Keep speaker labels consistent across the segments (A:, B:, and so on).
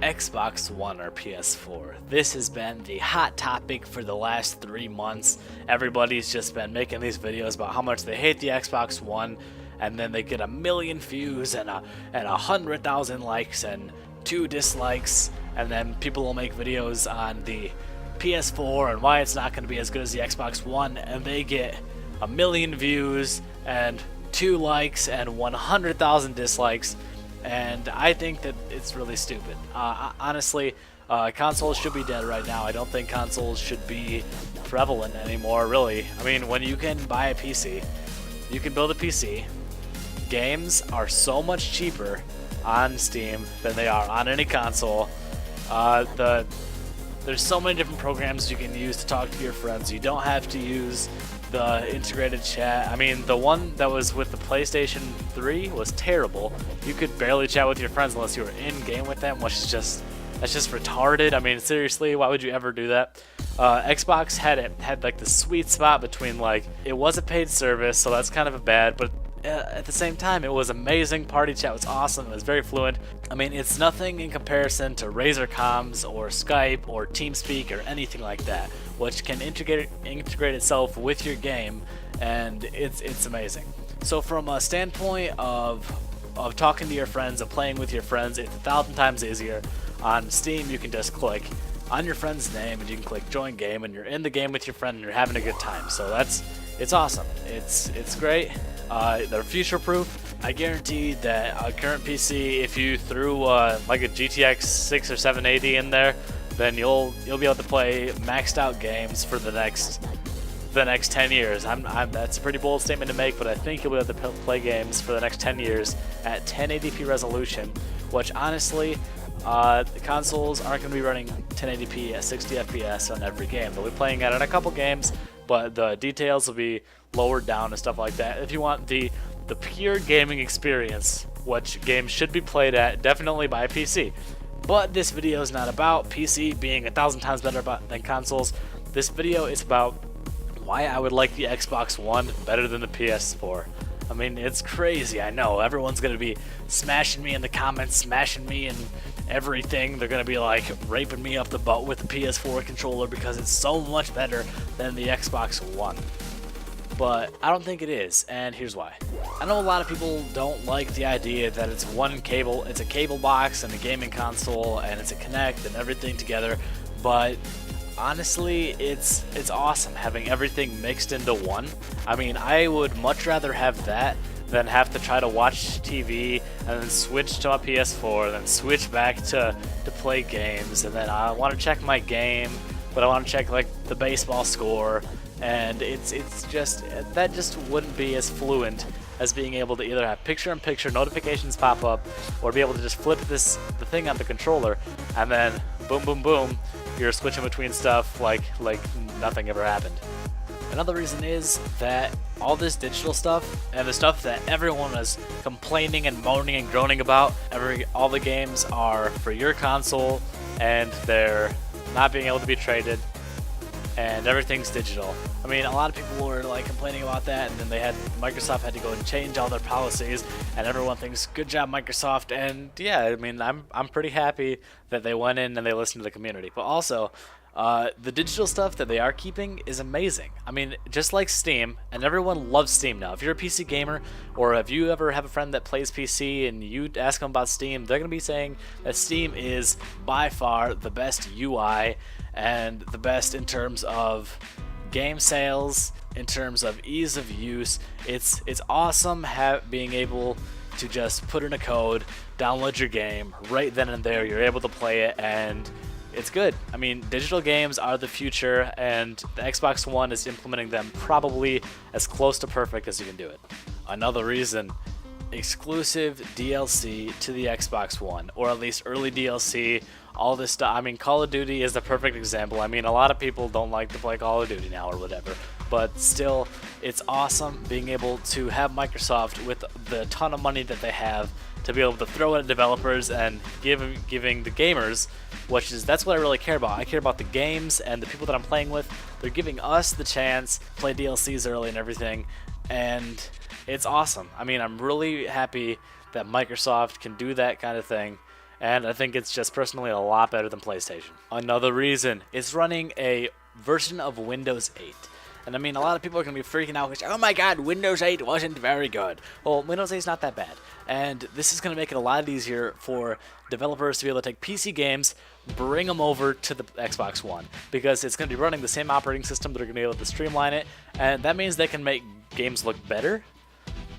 A: Xbox One or PS4. This has been the hot topic for the last 3 months. Everybody's just been making these videos about how much they hate the Xbox One, and then they get a million views and 100,000 likes and 2 dislikes, and then people will make videos on the PS4 and why it's not going to be as good as the Xbox One, and they get a million views and 2 likes and 100,000 dislikes. And I think that it's really stupid. Honestly, consoles should be dead right now. I don't think consoles should be prevalent anymore, really. I mean, when you can buy a PC, you can build a PC. Games are so much cheaper on Steam than they are on any console. There's so many different programs you can use to talk to your friends. You don't have to use the integrated chat. I mean, the one that was with the PlayStation 3 was terrible. You could barely chat with your friends unless you were in game with them, which is that's just retarded. I mean, seriously, why would you ever do that? Xbox had like the sweet spot between, like, it was a paid service, so that's kind of a bad, but at the same time, it was amazing. Party chat was awesome. It was very fluent. I mean, it's nothing in comparison to Razer Comms or Skype or TeamSpeak or anything like that, which can integrate itself with your game, and it's amazing. So from a standpoint of talking to your friends and playing with your friends, it's 1,000 times easier. On Steam, you can just click on your friend's name and you can click join game, and you're in the game with your friend and you're having a good time. So it's awesome. It's great. They're future proof. I guarantee that a current PC, if you threw like a GTX 6 or 780 in there, then you'll be able to play maxed out games for the next 10 years. That's a pretty bold statement to make, but I think you'll be able to play games for the next 10 years at 1080p resolution, which honestly, the consoles aren't going to be running 1080p at 60 FPS on every game. They'll be playing it in a couple games, but the details will be lowered down and stuff like that. If you want the pure gaming experience, which games should be played at, definitely buy a PC. But this video is not about PC being 1,000 times better than consoles. This video is about why I would like the Xbox One better than the PS4. I mean, it's crazy, I know. Everyone's going to be smashing me in the comments, smashing me and everything. They're going to be like raping me up the butt with the PS4 controller because it's so much better than the Xbox One. But I don't think it is, and here's why. I know a lot of people don't like the idea that it's one cable, it's a cable box and a gaming console, and it's a Kinect and everything together, but honestly, it's awesome having everything mixed into one. I mean, I would much rather have that than have to try to watch TV and then switch to my PS4 and then switch back to play games, and then I want to check my game, but I want to check like the baseball score, and it's just, that just wouldn't be as fluent as being able to either have picture-in-picture notifications pop up or be able to just flip the thing on the controller and then boom boom boom, you're switching between stuff like nothing ever happened. Another reason is that all this digital stuff and the stuff that everyone is complaining and moaning and groaning about, all the games are for your console and they're not being able to be traded, and everything's digital. I mean, a lot of people were like complaining about that, and then Microsoft had to go and change all their policies, and everyone thinks, good job Microsoft. And yeah, I mean, I'm pretty happy that they went in and they listened to the community. But also, the digital stuff that they are keeping is amazing. I mean, just like Steam, and everyone loves Steam now. If you're a PC gamer, or if you ever have a friend that plays PC and you ask them about Steam, they're going to be saying that Steam is by far the best UI and the best in terms of game sales, in terms of ease of use. It's awesome being able to just put in a code, download your game, right then and there you're able to play it, and it's good. I mean, digital games are the future, and the Xbox One is implementing them probably as close to perfect as you can do it. Another reason, exclusive DLC to the Xbox One, or at least early DLC, all this stuff. I mean, Call of Duty is the perfect example. I mean, a lot of people don't like to play Call of Duty now or whatever, but still, it's awesome being able to have Microsoft, with the ton of money that they have, to be able to throw it at developers and giving the gamers, that's what I really care about. I care about the games and the people that I'm playing with. They're giving us the chance to play DLCs early and everything, and it's awesome. I mean, I'm really happy that Microsoft can do that kind of thing, and I think it's just personally a lot better than PlayStation. Another reason, it's running a version of Windows 8. And I mean, a lot of people are going to be freaking out because, oh my god, Windows 8 wasn't very good. Well, Windows 8 is not that bad. And this is going to make it a lot easier for developers to be able to take PC games, bring them over to the Xbox One. Because it's going to be running the same operating system, they're going to be able to streamline it. And that means they can make games look better,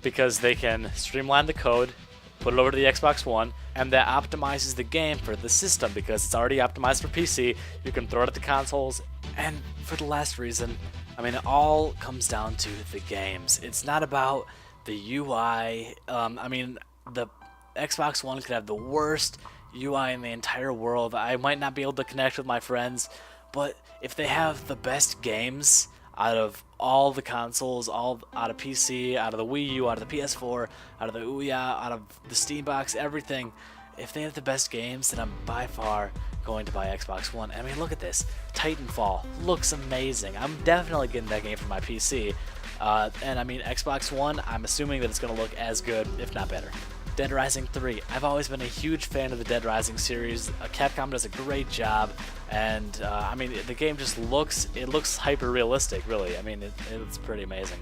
A: because they can streamline the code, put it over to the Xbox One, and that optimizes the game for the system because it's already optimized for PC. You can throw it at the consoles, and for the last reason, I mean, it all comes down to the games. It's not about the UI. I mean, the Xbox One could have the worst UI in the entire world. I might not be able to connect with my friends, but if they have the best games out of all the consoles, all out of PC, out of the Wii U, out of the PS4, out of the Ouya, out of the Steam Box, everything, if they have the best games, then I'm by far going to buy Xbox One. I mean, look at this. Titanfall looks amazing. I'm definitely getting that game for my PC. And I mean, Xbox One, I'm assuming that it's going to look as good, if not better. Dead Rising 3. I've always been a huge fan of the Dead Rising series. Capcom does a great job, and I mean, the game just looks hyper realistic, really. I mean, it's pretty amazing.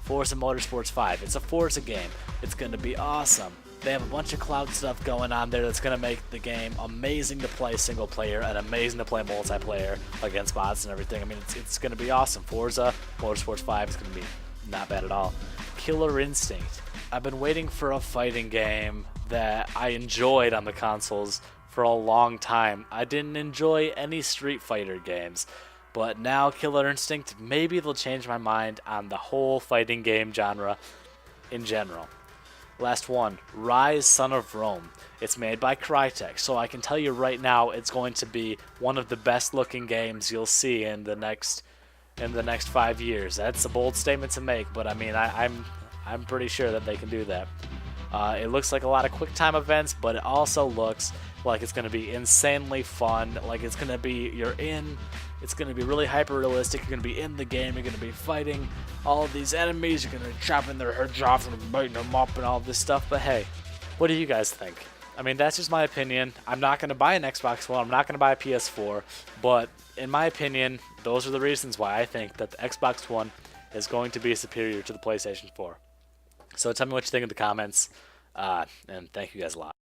A: Forza Motorsports 5. It's a Forza game. It's going to be awesome. They have a bunch of cloud stuff going on there that's going to make the game amazing to play single player and amazing to play multiplayer against bots and everything. I mean, it's going to be awesome. Forza Motorsports 5 is going to be not bad at all. Killer Instinct. I've been waiting for a fighting game that I enjoyed on the consoles for a long time. I didn't enjoy any Street Fighter games, but now Killer Instinct, maybe they'll change my mind on the whole fighting game genre in general. Last one, Rise Son of Rome. It's made by Crytek, so I can tell you right now it's going to be one of the best looking games you'll see in the next 5 years. That's a bold statement to make, but I mean, I'm pretty sure that they can do that. It looks like a lot of QuickTime events, but it also looks like it's going to be insanely fun. Like it's going to be, it's going to be really hyper realistic. You're going to be in the game. You're going to be fighting all of these enemies. You're going to be chopping their heads off and biting them up and all this stuff. But hey, what do you guys think? I mean, that's just my opinion. I'm not going to buy an Xbox One. I'm not going to buy a PS4. But in my opinion, those are the reasons why I think that the Xbox One is going to be superior to the PlayStation 4. So tell me what you think in the comments, and thank you guys a lot.